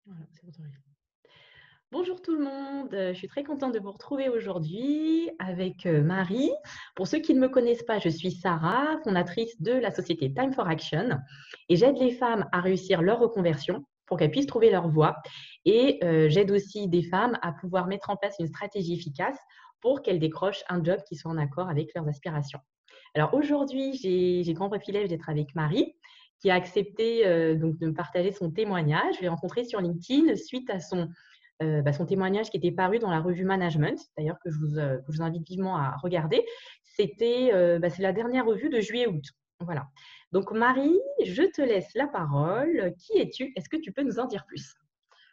Voilà, c'est autorisé. Bonjour tout le monde, je suis très contente de vous retrouver aujourd'hui avec Marie. Pour ceux qui ne me connaissent pas, je suis Sarah, fondatrice de la société Time for Action et j'aide les femmes à réussir leur reconversion pour qu'elles puissent trouver leur voie. Et j'aide aussi des femmes à pouvoir mettre en place une stratégie efficace pour qu'elles décrochent un job qui soit en accord avec leurs aspirations. Alors aujourd'hui, j'ai le grand privilège d'être avec Marie qui a accepté donc de me partager son témoignage. Je l'ai rencontrée sur LinkedIn suite à son témoignage qui était paru dans la revue Management, d'ailleurs que je vous invite vivement à regarder. C'est la dernière revue de juillet-août. Voilà. Donc Marie, je te laisse la parole. Qui es-tu? Est-ce que tu peux nous en dire plus?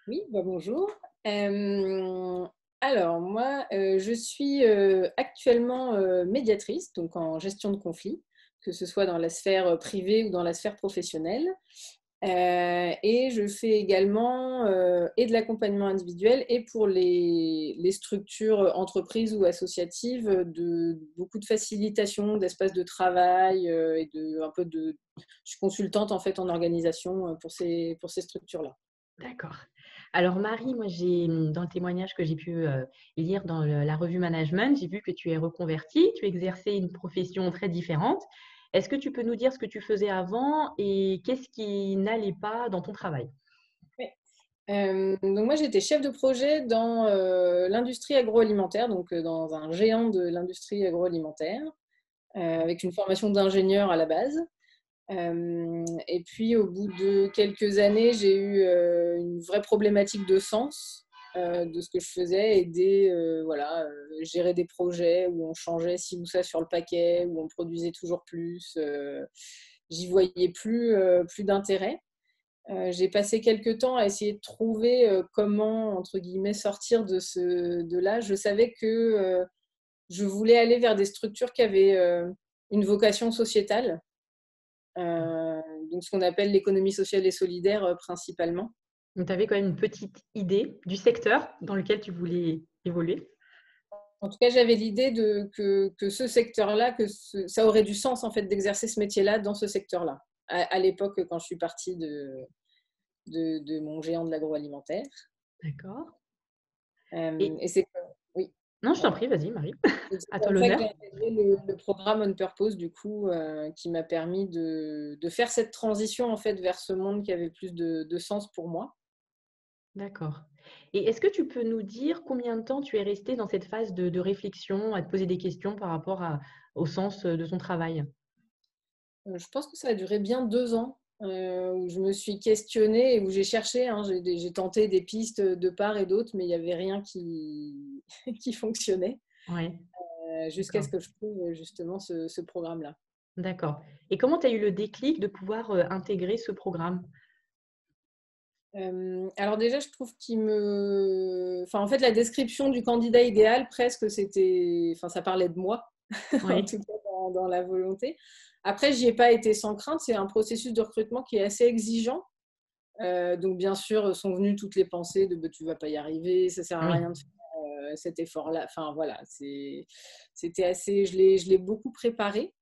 Oui, bonjour. Alors, moi, je suis actuellement médiatrice, donc en gestion de conflits, que ce soit dans la sphère privée ou dans la sphère professionnelle. Et je fais également et de l'accompagnement individuel et pour les structures entreprises ou associatives, beaucoup de facilitation d'espace de travail et je suis consultante en fait en organisation pour ces structures-là. D'accord. Alors Marie, moi dans le témoignage que j'ai pu lire dans la revue Management, j'ai vu que tu es reconvertie, tu exerçais une profession très différente. Est-ce que tu peux nous dire ce que tu faisais avant et qu'est-ce qui n'allait pas dans ton travail? Donc moi, j'étais chef de projet dans l'industrie agroalimentaire, donc dans un géant de l'industrie agroalimentaire, avec une formation d'ingénieur à la base. Et puis, au bout de quelques années, j'ai eu une vraie problématique de sens de ce que je faisais, aider, voilà, gérer des projets où on changeait ci ou ça sur le paquet, où on produisait toujours plus. J'y voyais plus d'intérêt. J'ai passé quelques temps à essayer de trouver comment, entre guillemets, sortir de là. Je savais que je voulais aller vers des structures qui avaient une vocation sociétale, euh, donc ce qu'on appelle l'économie sociale et solidaire principalement. Donc tu avais quand même une petite idée du secteur dans lequel tu voulais évoluer. En tout cas, j'avais l'idée que ce secteur-là, ça aurait du sens en fait d'exercer ce métier-là dans ce secteur-là. À l'époque, quand je suis partie de mon géant de l'agroalimentaire. D'accord. Et Et c'est oui, non, je t'en voilà. prie, vas-y Marie, Donc, c'est à toi comme ça que l'honneur. j'ai intégré le programme On Purpose, du coup, qui m'a permis de faire cette transition en fait vers ce monde qui avait plus de sens pour moi. D'accord. Et est-ce que tu peux nous dire combien de temps tu es restée dans cette phase de réflexion, à te poser des questions par rapport au sens de ton travail? Je pense que ça a duré bien 2 ans, où je me suis questionnée et où j'ai cherché, hein, j'ai tenté des pistes de part et d'autre, mais il n'y avait rien qui fonctionnait, Oui, jusqu'à d'accord. ce que je trouve justement ce programme-là. D'accord. Et comment tu as eu le déclic de pouvoir intégrer ce programme? Alors déjà, je trouve enfin, en fait, la description du candidat idéal, presque, enfin, ça parlait de moi, en Oui, tout cas dans la volonté. Après, j'y ai pas été sans crainte. C'est un processus de recrutement qui est assez exigeant. Donc, bien sûr, sont venues toutes les pensées de bah, tu vas pas y arriver, ça sert à oui. rien de faire cet effort-là. Enfin, voilà, c'était assez. Je l'ai beaucoup préparé.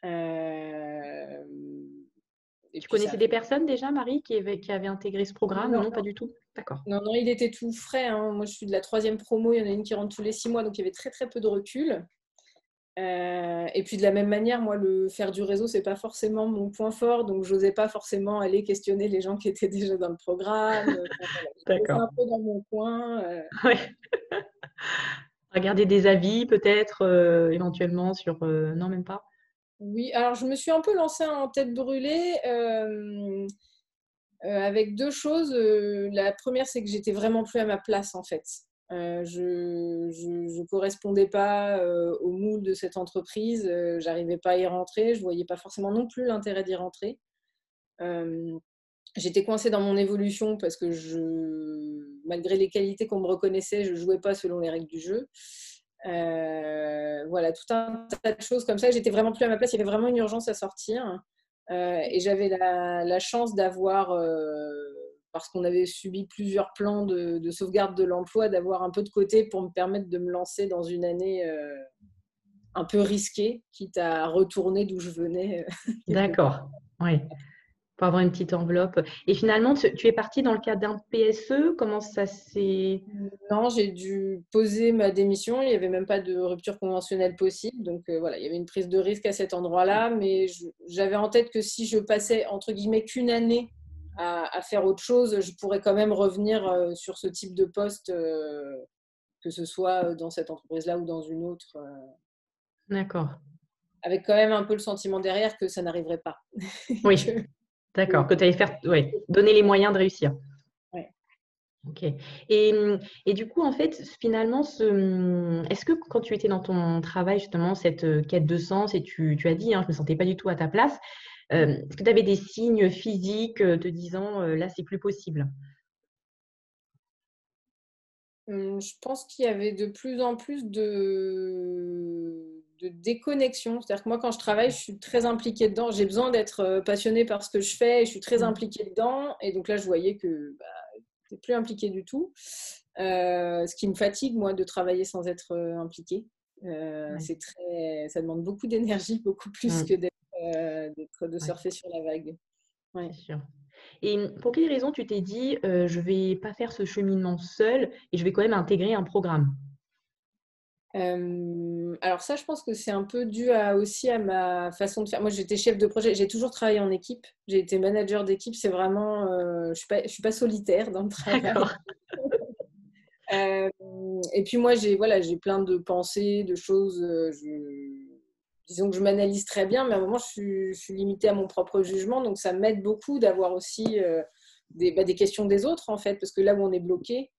Euh, et Tu puis, ça a connaissais des pris. personnes déjà, Marie, qui avaient intégré ce programme ou Non, non, pas du tout? D'accord. non, non, il était tout frais, hein. Moi, je suis de la troisième promo. Il y en a une qui rentre tous les 6 mois, donc il y avait très, très peu de recul. Et puis, de la même manière, moi, le faire du réseau, c'est pas forcément mon point fort. Donc, j'osais pas forcément aller questionner les gens qui étaient déjà dans le programme. Enfin, voilà, j'étais D'accord. un peu dans mon coin. Ouais. Regarder des avis peut-être éventuellement sur... Non, même pas. Oui, alors, je me suis un peu lancée en tête brûlée avec deux choses. La première, c'est que j'étais vraiment plus à ma place, en fait. Je correspondais pas au moule de cette entreprise. J'arrivais pas à y rentrer. Je voyais pas forcément non plus l'intérêt d'y rentrer. Euh, J'étais coincée dans mon évolution parce que malgré les qualités qu'on me reconnaissait, je jouais pas selon les règles du jeu. Voilà, tout un tas de choses comme ça. J'étais vraiment plus à ma place. Il y avait vraiment une urgence à sortir. Et j'avais la chance d'avoir, parce qu'on avait subi plusieurs plans de sauvegarde de l'emploi, d'avoir un peu de côté pour me permettre de me lancer dans une année un peu risquée, quitte à retourner d'où je venais quelque part. D'accord. Oui. pour avoir une petite enveloppe. Et finalement, tu es partie dans le cadre d'un PSE. Comment ça s'est… Non, j'ai dû poser ma démission. Il n'y avait même pas de rupture conventionnelle possible. Donc voilà, il y avait une prise de risque à cet endroit-là. Mais j'avais en tête que si je passais, entre guillemets, qu'une année à faire autre chose, je pourrais quand même revenir sur ce type de poste, que ce soit dans cette entreprise-là ou dans une autre, D'accord. avec quand même un peu le sentiment derrière que ça n'arriverait pas. Oui, Que- d'accord. Que tu allais faire, ouais, donner les moyens de réussir. ouais. Ok. Et du coup, en fait, finalement, est-ce que quand tu étais dans ton travail, justement, cette quête de sens, et tu as dit, hein, je ne me sentais pas du tout à ta place, est-ce que tu avais des signes physiques te disant, là, c'est plus possible? Je pense qu'il y avait de plus en plus de déconnexion. C'est-à-dire que moi, quand je travaille, je suis très impliquée dedans. J'ai besoin d'être passionnée par ce que je fais et je suis très Mm. impliquée dedans. Et donc là, je voyais que je n'étais plus impliquée du tout. Ce qui me fatigue, moi, de travailler sans être impliquée. Ouais. Ça demande beaucoup d'énergie, beaucoup plus que Mm. de Ouais, surfer sur la vague. Ouais. c'est sûr. Et pour quelle raison tu t'es dit, je vais pas faire ce cheminement seul et je vais quand même intégrer un programme? Alors ça, je pense que c'est un peu dû aussi à ma façon de faire. Moi, j'étais chef de projet, j'ai toujours travaillé en équipe, j'ai été manager d'équipe, c'est vraiment, je suis pas solitaire dans le travail. D'accord. Euh, et puis moi, j'ai plein de pensées, de choses, disons que je m'analyse très bien, mais à un moment, je suis limitée à mon propre jugement, donc ça m'aide beaucoup d'avoir aussi des questions des autres, en fait, parce que là où on est bloqué,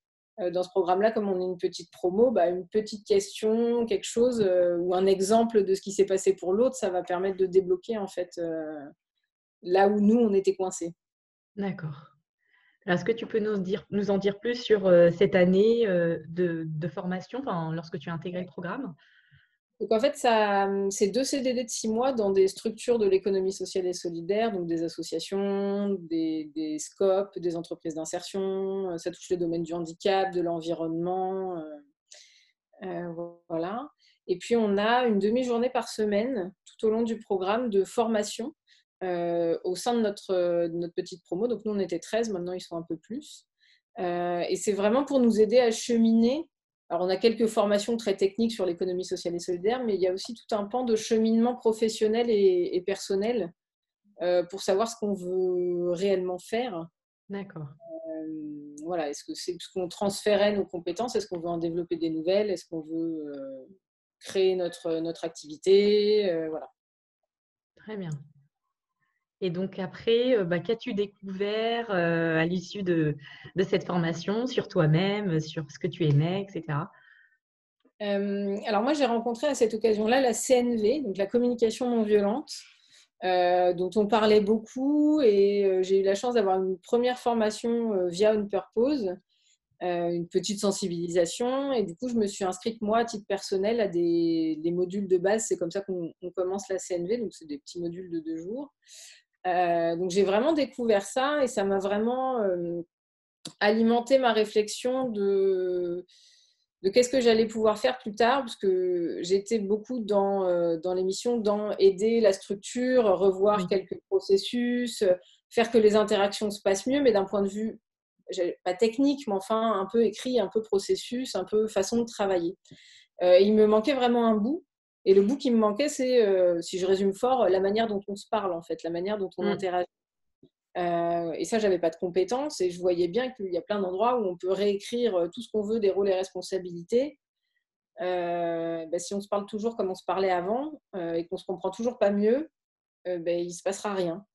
dans ce programme-là, comme on est une petite promo, une petite question, quelque chose, ou un exemple de ce qui s'est passé pour l'autre, ça va permettre de débloquer, en fait, là où nous, on était coincés. D'accord. Alors, est-ce que tu peux nous en dire plus sur cette année de formation, enfin, lorsque tu as intégré le programme? Donc en fait, c'est 2 CDD de 6 mois dans des structures de l'économie sociale et solidaire, donc des associations, des SCOP, des entreprises d'insertion. Ça touche les domaines du handicap, de l'environnement. Voilà. Et puis on a une demi-journée par semaine tout au long du programme de formation au sein de notre petite promo. Donc nous, on était 13, maintenant ils sont un peu plus. Et c'est vraiment pour nous aider à cheminer. Alors, on a quelques formations très techniques sur l'économie sociale et solidaire, mais il y a aussi tout un pan de cheminement professionnel et personnel pour savoir ce qu'on veut réellement faire. D'accord. Voilà, est-ce que c'est ce qu'on transférait nos compétences? Est-ce qu'on veut en développer des nouvelles? Est-ce qu'on veut créer notre activité? Voilà. Très bien. Et donc après, qu'as-tu découvert à l'issue de cette formation sur toi-même, sur ce que tu aimais, etc. Alors moi, j'ai rencontré à cette occasion-là la CNV, donc la communication non violente, dont on parlait beaucoup et j'ai eu la chance d'avoir une première formation via On Purpose, une petite sensibilisation et du coup, je me suis inscrite moi à titre personnel à des modules de base. C'est comme ça qu'on commence la CNV, donc c'est des petits modules de 2 jours. Donc j'ai vraiment découvert ça et ça m'a vraiment alimenté ma réflexion de qu'est-ce que j'allais pouvoir faire plus tard, parce que j'étais beaucoup dans l'émission, dans aider la structure, revoir Oui. quelques processus, faire que les interactions se passent mieux, mais d'un point de vue, pas technique, mais enfin un peu écrit, un peu processus, un peu façon de travailler. Il me manquait vraiment un bout, et le bout qui me manquait, c'est, si je résume fort, la manière dont on se parle, en fait, la manière dont on Mm. interagit. Et ça, j'avais pas de compétences et je voyais bien qu'il y a plein d'endroits où on peut réécrire tout ce qu'on veut des rôles et responsabilités. Si on se parle toujours comme on se parlait avant et qu'on se comprend toujours pas mieux, il se passera rien.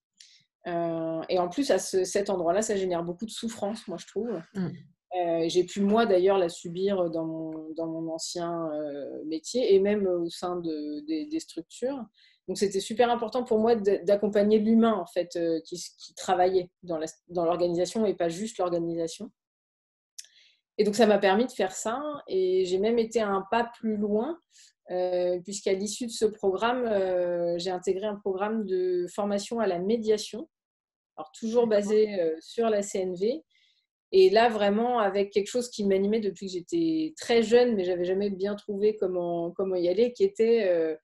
Et en plus, cet endroit-là, ça génère beaucoup de souffrance, moi, je trouve. Mm. J'ai pu, moi, d'ailleurs, la subir dans mon ancien métier et même au sein des structures. Donc, c'était super important pour moi d'accompagner l'humain, en fait, qui travaillait dans l'organisation et pas juste l'organisation. Et donc, ça m'a permis de faire ça. Et j'ai même été un pas plus loin, puisqu'à l'issue de ce programme, j'ai intégré un programme de formation à la médiation. Alors, toujours D'accord. basé sur la CNV. Et là, vraiment, avec quelque chose qui m'animait depuis que j'étais très jeune, mais j'avais jamais bien trouvé comment y aller, qui était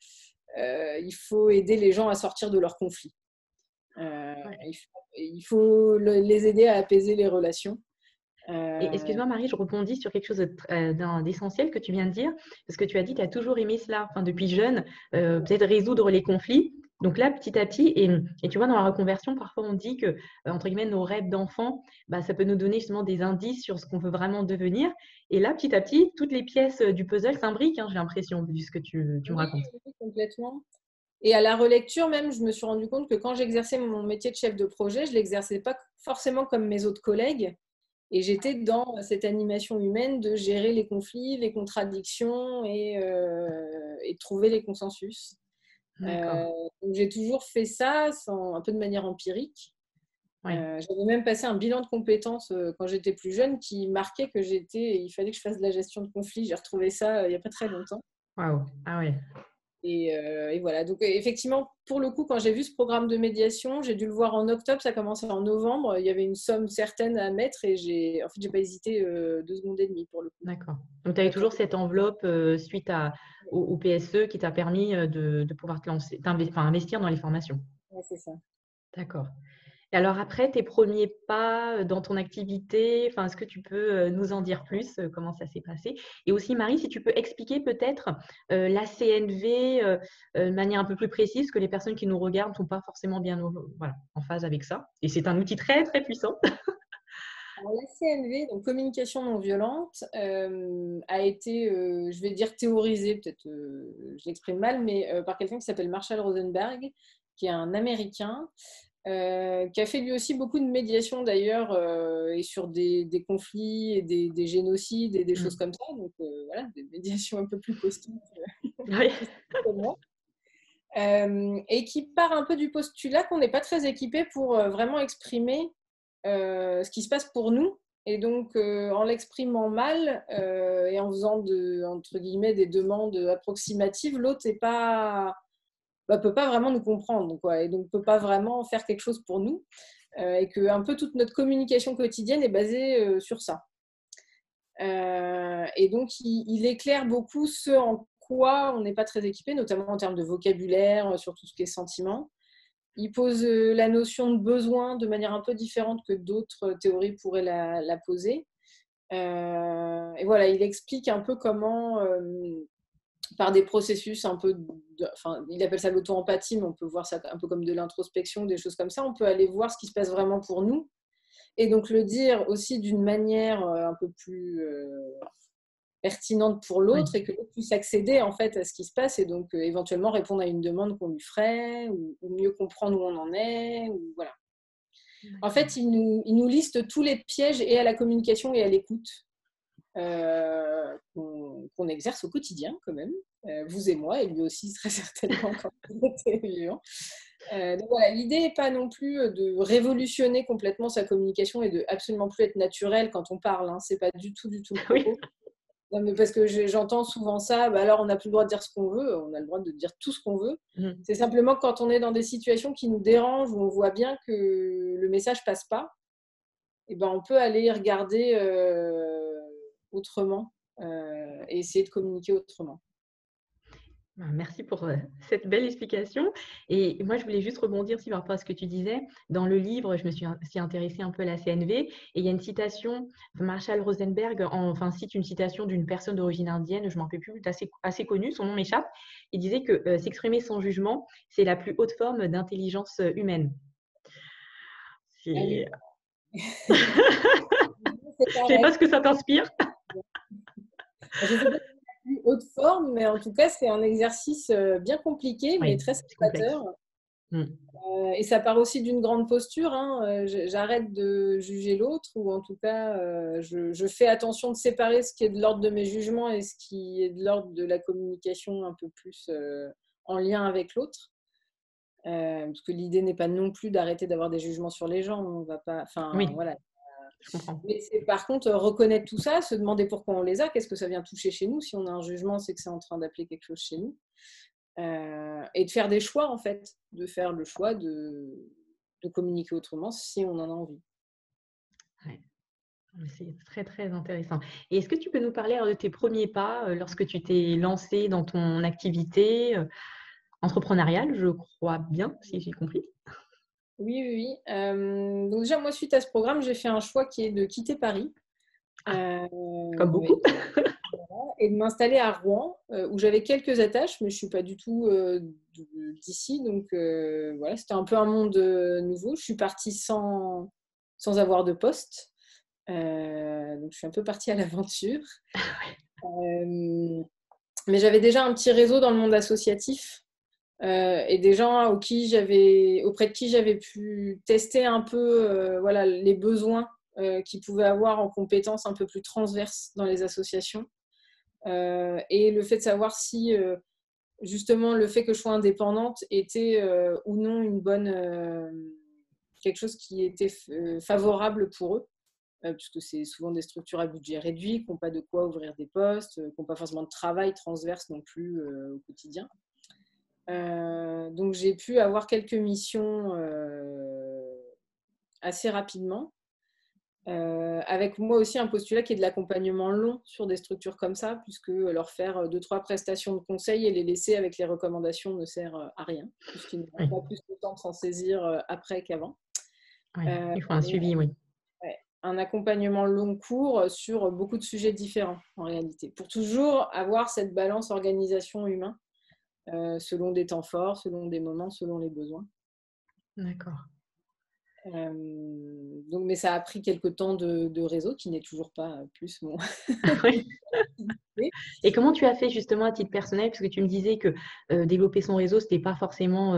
il faut aider les gens à sortir de leurs conflits. Ouais. Il faut les aider à apaiser les relations. Et Euh, excuse-moi Marie, je rebondis sur quelque chose d'essentiel que tu viens de dire, parce que tu as dit que tu as toujours aimé cela, enfin, depuis jeune, peut-être résoudre les conflits. Donc là, petit à petit, et tu vois, dans la reconversion, parfois on dit que, entre guillemets, nos rêves d'enfant, bah, ça peut nous donner justement des indices sur ce qu'on veut vraiment devenir. Et là, petit à petit, toutes les pièces du puzzle s'imbriquent, hein, j'ai l'impression, vu ce que tu me oui, racontes. oui, complètement. Et à la relecture même, je me suis rendu compte que quand j'exerçais mon métier de chef de projet, je ne l'exerçais pas forcément comme mes autres collègues. Et j'étais dans cette animation humaine de gérer les conflits, les contradictions et de trouver les consensus. D'accord. Euh, donc j'ai toujours fait ça un peu de manière empirique. Oui. J'avais même passé un bilan de compétences quand j'étais plus jeune qui marquait que il fallait que je fasse de la gestion de conflits. J'ai retrouvé ça il n'y a pas très longtemps. Waouh. Ah ouais. Et voilà. Donc, effectivement, pour le coup, quand j'ai vu ce programme de médiation, j'ai dû le voir en octobre, ça commençait en novembre. Il y avait une somme certaine à mettre et j'ai pas hésité 2 secondes et demie pour le coup. D'accord. Donc, tu avais toujours cette enveloppe suite au PSE qui t'a permis de pouvoir te lancer, enfin, investir dans les formations. Ouais, c'est ça. D'accord. Et alors après, tes premiers pas dans ton activité, enfin, est-ce que tu peux nous en dire plus, comment ça s'est passé? Et aussi, Marie, si tu peux expliquer peut-être la CNV de manière un peu plus précise, parce que les personnes qui nous regardent ne sont pas forcément bien voilà, en phase avec ça. Et c'est un outil très, très puissant. Alors, la CNV, donc communication non violente, a été, je vais dire théorisée, peut-être je l'exprime mal, mais par quelqu'un qui s'appelle Marshall Rosenberg, qui est un Américain, qui a fait lui aussi beaucoup de médiation d'ailleurs, et sur des conflits et des génocides et des choses Mm. comme ça. Donc voilà, des médiations un peu plus costaudes Oui, que moi. Et qui part un peu du postulat qu'on n'est pas très équipé pour vraiment exprimer ce qui se passe pour nous. Et donc, en l'exprimant mal et en faisant entre guillemets des demandes approximatives, l'autre peut pas vraiment nous comprendre, quoi, et donc peut pas vraiment faire quelque chose pour nous, et que un peu toute notre communication quotidienne est basée sur ça. Et donc il éclaire beaucoup ce en quoi on n'est pas très équipé, notamment en termes de vocabulaire, sur tout ce qui est sentiment. Il pose la notion de besoin de manière un peu différente que d'autres théories pourraient la poser. Et voilà, il explique un peu comment, par des processus un peu, enfin, il appelle ça l'auto-empathie, mais on peut voir ça un peu comme de l'introspection, des choses comme ça. On peut aller voir ce qui se passe vraiment pour nous et donc le dire aussi d'une manière un peu plus pertinente pour oui. l'autre et que l'autre puisse accéder en fait à ce qui se passe et donc éventuellement répondre à une demande qu'on lui ferait ou mieux comprendre où on en est. Ou, voilà. En D'accord. fait, il nous liste tous les pièges et à la communication et à l'écoute qu'on exerce au quotidien quand même, vous et moi, et lui aussi très certainement quand il était vivant. Donc voilà, l'idée n'est pas non plus de révolutionner complètement sa communication et de absolument plus être naturel quand on parle, hein. C'est pas du tout le Oui. propos. Non, mais parce que j'entends souvent ça, bah alors on n'a plus le droit de dire ce qu'on veut, on a le droit de dire tout ce qu'on veut. Mm. C'est simplement quand on est dans des situations qui nous dérangent, où on voit bien que le message passe pas, et ben on peut aller regarder autrement et essayer de communiquer autrement. Ben, merci pour cette belle explication. Et moi, je voulais juste rebondir aussi par rapport à ce que tu disais. Dans le livre, je me suis aussi intéressée un peu à la CNV. Et il y a une citation, Marshall Rosenberg enfin, cite une citation d'une personne d'origine indienne, je ne m'en rappelle plus, assez connue, son nom m'échappe. Il disait que s'exprimer sans jugement, c'est la plus haute forme d'intelligence humaine. Ah oui, C'est- c'est Je ne sais pareil. pas ce que ça t'inspire. Je ne sais pas si c'est la plus haute forme, mais en tout cas, c'est un exercice bien compliqué, mais Oui, très c'est complexe. salvateur. Mm. Et ça part aussi d'une grande posture, hein. J'arrête de juger l'autre, ou en tout cas, je fais attention de séparer ce qui est de l'ordre de mes jugements et ce qui est de l'ordre de la communication un peu plus en lien avec l'autre. Parce que l'idée n'est pas non plus d'arrêter d'avoir des jugements sur les gens. On va pas, enfin, Oui, voilà. je comprends. Mais c'est par contre reconnaître tout ça, se demander pourquoi on les a, qu'est-ce que ça vient toucher chez nous. Si on a un jugement, c'est que c'est en train d'appeler quelque chose chez nous. Et de faire des choix, en fait, de faire le choix de communiquer autrement si on en a envie. Ouais. C'est très, très intéressant. Et est-ce que tu peux nous parler de tes premiers pas lorsque tu t'es lancée dans ton activité entrepreneuriale, je crois bien, si j'ai compris? Oui, oui, oui. Donc déjà, moi, suite à ce programme, j'ai fait un choix qui est de quitter Paris Ah, comme beaucoup. et de m'installer à Rouen, où j'avais quelques attaches, mais je ne suis pas du tout d'ici. Donc voilà, c'était un peu un monde nouveau. Je suis partie sans avoir de poste. Donc je suis un peu partie à l'aventure. Euh, mais j'avais déjà un petit réseau dans le monde associatif. Et des gens auprès de qui j'avais pu tester un peu voilà, les besoins qu'ils pouvaient avoir en compétences un peu plus transverses dans les associations. Et le fait de savoir si justement le fait que je sois indépendante était ou non quelque chose qui était favorable pour eux. Puisque c'est souvent des structures à budget réduit, qui n'ont pas de quoi ouvrir des postes, qui n'ont pas forcément de travail transverse non plus au quotidien. Donc j'ai pu avoir quelques missions assez rapidement, avec moi aussi un postulat qui est de l'accompagnement long sur des structures comme ça, puisque leur faire 2-3 prestations de conseil et les laisser avec les recommandations ne sert à rien, puisqu'ils n'ont Oui, pas plus de temps de s'en saisir après qu'avant. oui. Euh, Il faut un suivi, oui. ouais, un accompagnement long cours sur beaucoup de sujets différents en réalité, pour toujours avoir cette balance organisation-humain selon des temps forts, selon des moments, selon les besoins. D'accord. Donc, mais ça a pris quelques temps de réseau qui n'est toujours pas plus mon Oui. activité. Et comment tu as fait justement à titre personnel? Parce que tu me disais que développer son réseau, ce n'était pas forcément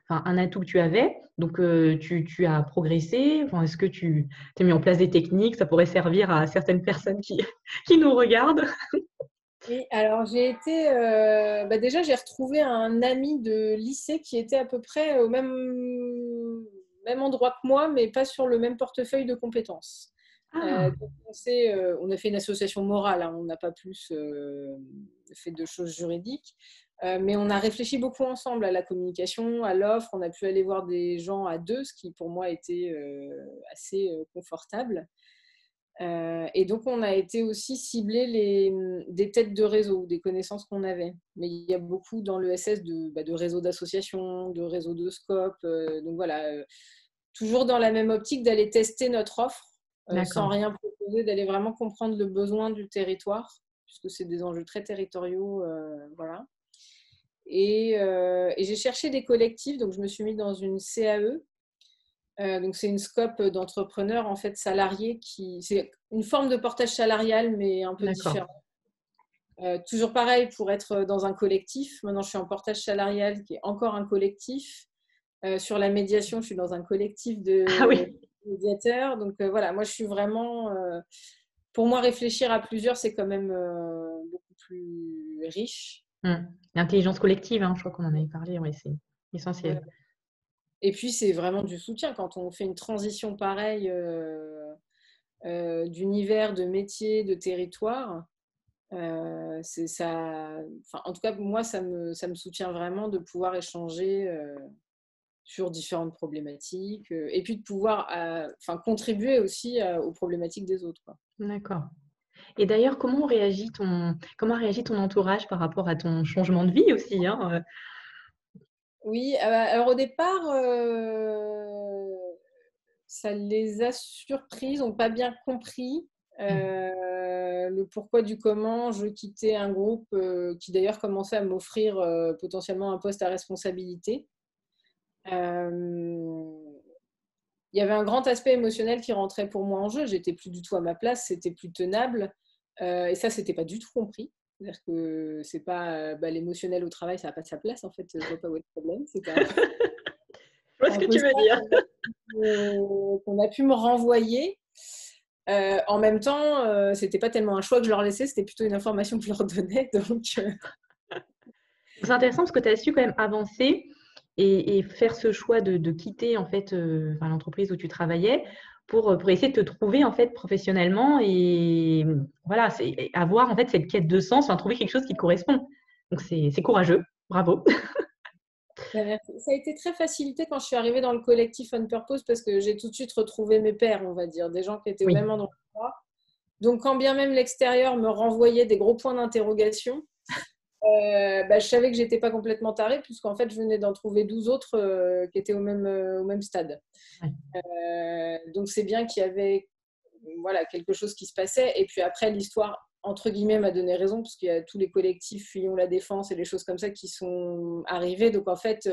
enfin, un atout que tu avais. Donc, tu as progressé. Enfin, est-ce que tu as mis en place des techniques? Ça pourrait servir à certaines personnes qui nous regardent. Oui, alors déjà j'ai retrouvé un ami de lycée qui était à peu près au même endroit que moi, mais pas sur le même portefeuille de compétences. Ah, Donc on a fait une association morale, hein, on n'a pas plus fait de choses juridiques, mais on a réfléchi beaucoup ensemble à la communication, à l'offre. On a pu aller voir des gens à deux, ce qui pour moi était assez confortable. Et donc, on a été aussi cibler des têtes de réseau, des connaissances qu'on avait. Mais il y a beaucoup dans l'ESS de réseaux d'associations, de réseaux de scope. Donc voilà, toujours dans la même optique d'aller tester notre offre sans d'accord. rien proposer, d'aller vraiment comprendre le besoin du territoire, puisque c'est des enjeux très territoriaux. Voilà. Et j'ai cherché des collectifs, donc je me suis mis dans une CAE. Donc c'est une scope d'entrepreneurs en fait salariés c'est une forme de portage salarial mais un peu D'accord. différent. Toujours pareil pour être dans un collectif. Maintenant je suis en portage salarial qui est encore un collectif. Sur la médiation je suis dans un collectif Ah de oui. médiateurs. Donc voilà, moi je suis vraiment pour moi réfléchir à plusieurs c'est quand même beaucoup plus riche. L'intelligence collective, hein, je crois qu'on en avait parlé, oui, c'est Voilà. essentiel. Et puis c'est vraiment du soutien quand on fait une transition pareille d'univers, de métier, de territoire. C'est ça, enfin, en tout cas, moi, ça me soutient vraiment de pouvoir échanger sur différentes problématiques et puis de pouvoir enfin, contribuer aussi aux problématiques des autres, quoi. D'accord. Et d'ailleurs, comment réagit ton entourage par rapport à ton changement de vie aussi, hein? Oui, alors au départ, ça les a surprises, n'ont pas bien compris le pourquoi du comment. Je quittais un groupe qui d'ailleurs commençait à m'offrir potentiellement un poste à responsabilité. Il y avait un grand aspect émotionnel qui rentrait pour moi en jeu. J'étais plus du tout à ma place, c'était plus tenable. Et ça, c'était pas du tout compris. C'est-à-dire que c'est pas l'émotionnel au travail, ça n'a pas de sa place en fait. Je vois pas où est le problème. Je vois C'est ce un que peu tu ça veux dire. qu'on a pu me renvoyer. En même temps, c'était pas tellement un choix que je leur laissais, c'était plutôt une information que je leur donnais. Donc, C'est intéressant parce que tu as su quand même avancer et faire ce choix de quitter en fait, enfin, l'entreprise où tu travaillais pour essayer de te trouver en fait professionnellement et voilà, c'est avoir en fait cette quête de sens, enfin, trouver quelque chose qui te correspond. Donc c'est courageux, bravo. ça a été très facilité quand je suis arrivée dans le collectif On Purpose parce que j'ai tout de suite retrouvé mes pairs, on va dire, des gens qui étaient au Oui, même endroit que moi. Donc, quand bien même l'extérieur me renvoyait des gros points d'interrogation, Je savais que j'étais pas complètement tarée, puisqu'en fait, je venais d'en trouver 12 autres qui étaient au même stade. Ouais. Donc, c'est bien qu'il y avait voilà, quelque chose qui se passait. Et puis après, l'histoire, entre guillemets, m'a donné raison, parce qu'il y a tous les collectifs Fuyons la Défense et les choses comme ça qui sont arrivées. Donc, en fait,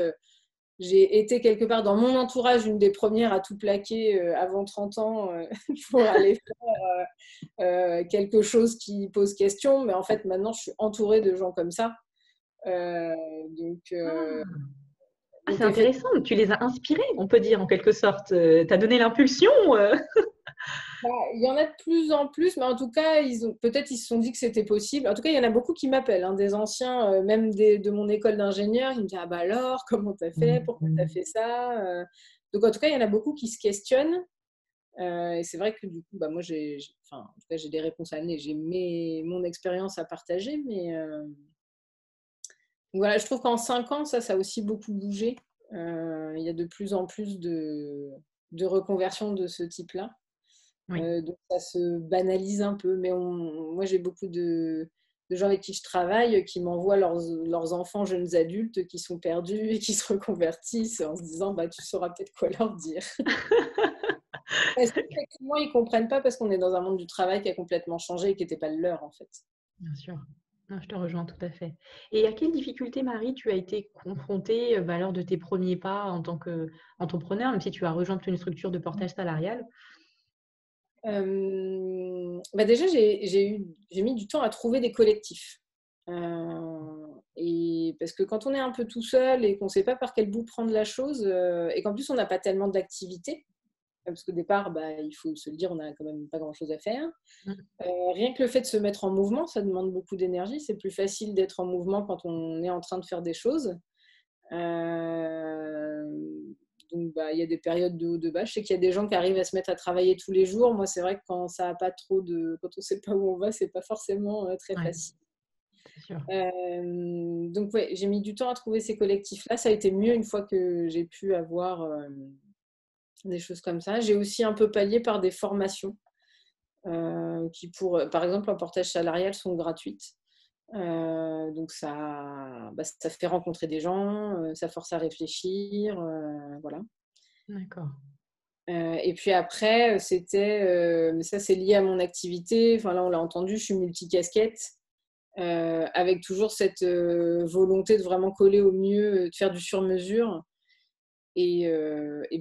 j'ai été quelque part dans mon entourage une des premières à tout plaquer avant 30 ans pour aller faire quelque chose qui pose question. Mais en fait, maintenant, je suis entourée de gens comme ça. Euh, donc, euh, Ah. Ah, donc, c'est intéressant, tu les as inspirés, on peut dire en quelque sorte. Tu as donné l'impulsion. il y en a de plus en plus, mais en tout cas, peut-être ils se sont dit que c'était possible. En tout cas, il y en a beaucoup qui m'appellent, hein, des anciens, même de mon école d'ingénieur. Ils me disent ah bah alors, comment t'as fait, pourquoi t'as fait ça. Donc en tout cas, il y en a beaucoup qui se questionnent. Et c'est vrai que du coup, moi, en tout cas, j'ai des réponses à donner, j'ai mon expérience à partager, mais voilà, je trouve qu'en 5 ans, ça a aussi beaucoup bougé. Il y a de plus en plus de reconversions de ce type-là. Oui, Donc ça se banalise un peu. Mais moi, j'ai beaucoup de gens avec qui je travaille qui m'envoient leurs enfants jeunes adultes qui sont perdus et qui se reconvertissent en se disant bah, tu sauras peut-être quoi leur dire. Parce qu'effectivement, ils ne comprennent pas parce qu'on est dans un monde du travail qui a complètement changé et qui n'était pas le leur en fait. bien sûr. Non, je te rejoins tout à fait. Et à quelles difficultés, Marie, tu as été confrontée lors de tes premiers pas en tant qu'entrepreneur, même si tu as rejoint une structure de portage salarial? Déjà, j'ai mis du temps à trouver des collectifs. Et parce que quand on est un peu tout seul et qu'on ne sait pas par quel bout prendre la chose, et qu'en plus on n'a pas tellement d'activités, parce qu'au départ, il faut se le dire, on n'a quand même pas grand-chose à faire. Mm. Rien que le fait de se mettre en mouvement, ça demande beaucoup d'énergie. C'est plus facile d'être en mouvement quand on est en train de faire des choses. Euh, donc, il y a des périodes de haut, de bas. Je sais qu'il y a des gens qui arrivent à se mettre à travailler tous les jours. Moi, c'est vrai que quand ça a pas trop quand on sait pas où on va, c'est pas forcément très Ouais, facile. c'est sûr. Donc, ouais, j'ai mis du temps à trouver ces collectifs-là. Ça a été mieux une fois que j'ai pu avoir des choses comme ça. J'ai aussi un peu pallié par des formations qui, par exemple, en portage salarial, sont gratuites. Donc ça fait rencontrer des gens, ça force à réfléchir, voilà. D'accord. Et puis après, mais ça c'est lié à mon activité. Enfin là on l'a entendu, je suis multicasquette, avec toujours cette volonté de vraiment coller au mieux, de faire du sur-mesure et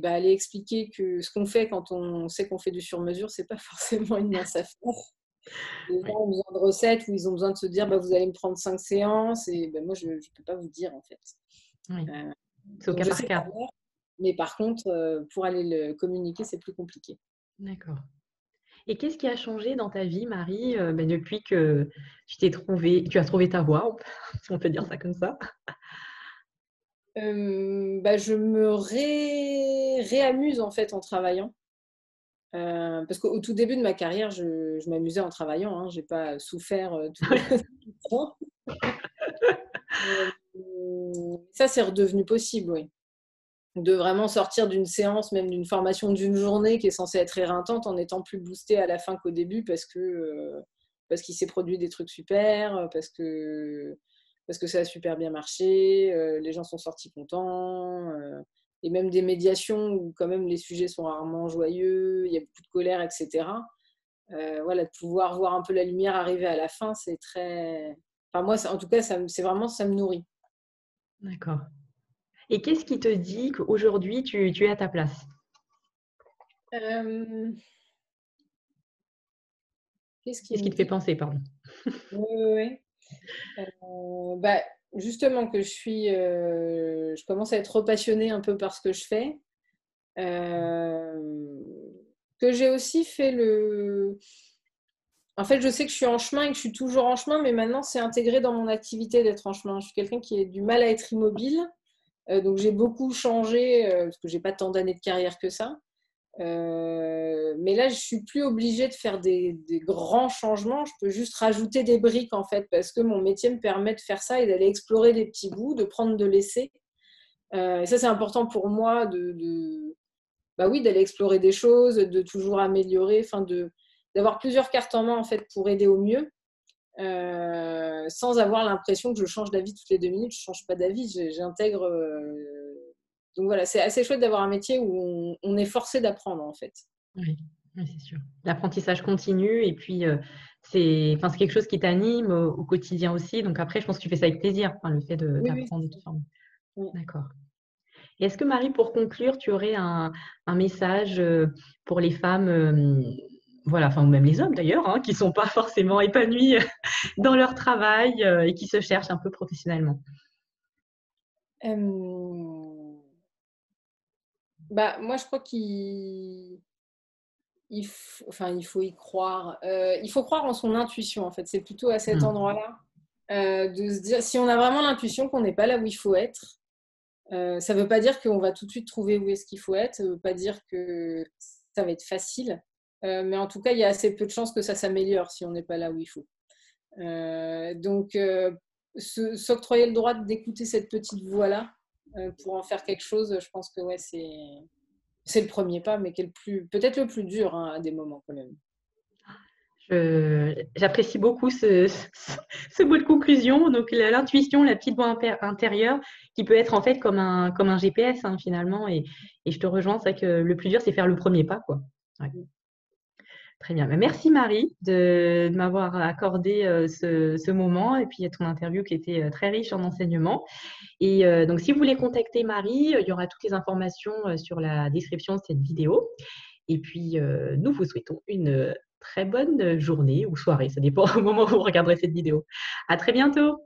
aller expliquer que ce qu'on fait quand on sait qu'on fait du sur-mesure, c'est pas forcément une mince affaire. Les gens Oui, ont besoin de recettes ou ils ont besoin de se dire vous allez me prendre 5 séances et moi je ne peux pas vous dire en fait. oui. Euh, C'est au donc cas je par sais cas. faire, mais par contre pour aller le communiquer c'est plus compliqué. D'accord. Et qu'est-ce qui a changé dans ta vie, Marie, depuis que tu as trouvé ta voie, si on peut dire ça comme ça? Je me réamuse en fait en travaillant. Parce qu'au tout début de ma carrière, je m'amusais en travaillant. Hein, j'ai pas souffert tout le temps. Ça, c'est redevenu possible, oui. De vraiment sortir d'une séance, même d'une formation d'une journée qui est censée être éreintante en étant plus boosté à la fin qu'au début parce qu'il s'est produit des trucs super, parce que ça a super bien marché, les gens sont sortis contents, et même des médiations où quand même les sujets sont rarement joyeux, il y a beaucoup de colère, etc. Voilà, de pouvoir voir un peu la lumière arriver à la fin, c'est très... Enfin, moi, en tout cas, c'est vraiment, ça me nourrit. D'accord. Et qu'est-ce qui te dit qu'aujourd'hui, tu es à ta place? Euh, Qu'est-ce qui Qu'est-ce qui me te fait dit? penser, pardon? Oui, oui, oui. Justement que je commence à être repassionnée un peu par ce que je fais. Euh, que j'ai aussi fait En fait, je sais que je suis en chemin et que je suis toujours en chemin, mais maintenant, c'est intégré dans mon activité d'être en chemin. Je suis quelqu'un qui a du mal à être immobile. Donc, j'ai beaucoup changé parce que j'ai pas tant d'années de carrière que ça. Mais là, je suis plus obligée de faire des grands changements. Je peux juste rajouter des briques, en fait, parce que mon métier me permet de faire ça et d'aller explorer des petits bouts, de prendre de l'essai. Et ça, c'est important pour moi oui, d'aller explorer des choses, de toujours améliorer, d'avoir plusieurs cartes en main, en fait, pour aider au mieux. sans avoir l'impression que je change d'avis toutes les 2 minutes. Je ne change pas d'avis, j'intègre. Donc voilà, c'est assez chouette d'avoir un métier où on est forcé d'apprendre en fait. Oui, oui, c'est sûr. L'apprentissage continue et puis c'est quelque chose qui t'anime au quotidien aussi. Donc après, je pense que tu fais ça avec plaisir, enfin, le fait Oui, oui, d'apprendre et de te former. oui. D'accord. Et est-ce que Marie, pour conclure, tu aurais un message pour les femmes, voilà, enfin, ou même les hommes d'ailleurs, hein, qui ne sont pas forcément épanouis dans leur travail et qui se cherchent un peu professionnellement? Bah, moi, je crois il faut y croire. Il faut croire en son intuition, en fait. C'est plutôt à cet Mm. endroit-là de se dire, si on a vraiment l'intuition qu'on n'est pas là où il faut être, ça ne veut pas dire qu'on va tout de suite trouver où est-ce qu'il faut être, ça ne veut pas dire que ça va être facile, mais en tout cas, il y a assez peu de chances que ça s'améliore si on n'est pas là où il faut. Donc, s'octroyer le droit d'écouter cette petite voix-là pour en faire quelque chose, je pense que ouais, c'est le premier pas, mais qui est peut-être le plus dur hein, à des moments quand même. J'apprécie beaucoup ce mot de conclusion. Donc, l'intuition, la petite voix intérieure, qui peut être en fait comme un GPS hein, finalement. Et je te rejoins, c'est vrai que le plus dur, c'est faire le premier pas, quoi. Ouais. Très bien. Merci Marie de m'avoir accordé ce moment et puis ton interview qui était très riche en enseignements. Et donc, si vous voulez contacter Marie, il y aura toutes les informations sur la description de cette vidéo. Et puis, nous vous souhaitons une très bonne journée ou soirée. Ça dépend au moment où vous regarderez cette vidéo. À très bientôt.